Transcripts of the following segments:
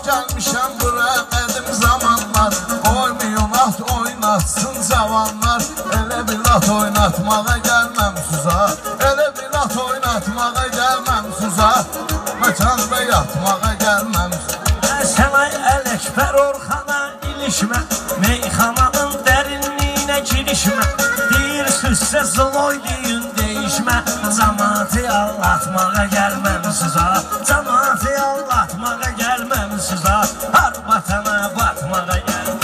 gelmişəm bura qədim zamanlar. Oymayın at oynatsın cavanlar. Elə bir at oynatmağa gəlməm suza. Elə bir at oynatmağa gəlməm suza. Məkanda yatmağa gəlməm suza. Sənə Ələkbər Orxana ilişmə, meyxananın dərinliyinə girişmə. Deyirsinizsə zloy deyin deyişmə. Cəmaatı allatmağa gəlməm suza. Cəmaatı allatmağa gəlməm suza. Har vatana batmağa gəlməm.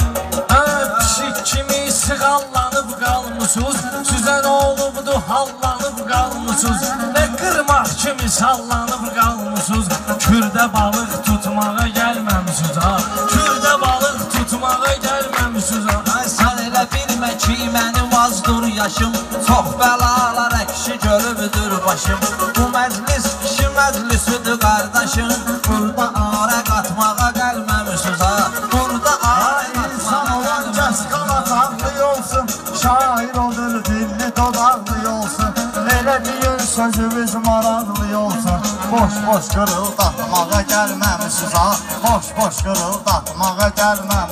Pişik kimi sığallanıb qalmışsınız. Sizə nə olubdu hallanıb qalmışsınız. Nə qırmaq kimi sallanıb qalmışsınız. Kürdə balıq tutmağa gəlməm suza. Kürdə balıq tutmağa gəlməm suza. Sən elə bilmə ki mənim azdır yaşım. Çox bəlalar əkşi görübdür başım. Bu məclis kişi məclisidir qardaşım. Burada arə qatmağa gəlməm suza. Burada arə qatmağa gəlməm suza. Tatlı olsun, şair olur dilli dodaqlı olsun. Elə deyin sözümüz maraqlı olsun. Boş qırıldatmağa gəlməm suza. Boş qırıldatmağa gəlməm.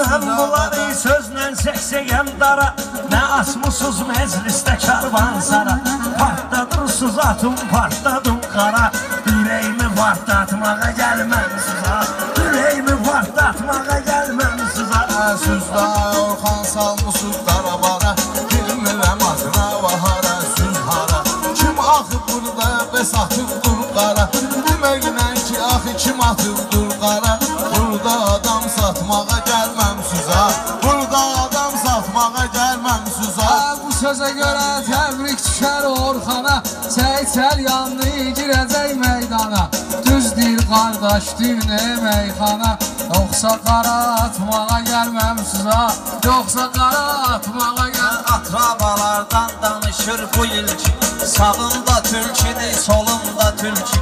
Həm bunları sözlə səksəyəm dara. Nə asmışsız məclisdə karvansara. Partladırsız atım, partladım qara. Ürəyimi partlatmağa gəlməm suza. Ürəyimi partlatmağa gəlməm suza. Süzdə Orxan salmışız darabara. Bilmirəm adına vahara süz hara. Kim axı burada bəs atıbdır qara. Deməklə ki axı kim atıbdır qara. Burada adam satmağa gəlməm suza. Burada adam satmağa gəlməm suza. Bu sözə görə təbrik düşər Orxana. Çək yanını girəcək meydana. Düz deyir qardaş dinə meyxana. Yoxsa qara atmağa gəlməm suza. Yoxsa qara atmağa gəlməm. Atrabalardan danışır bu ilki. Sağında tülkidir, solunda tülki.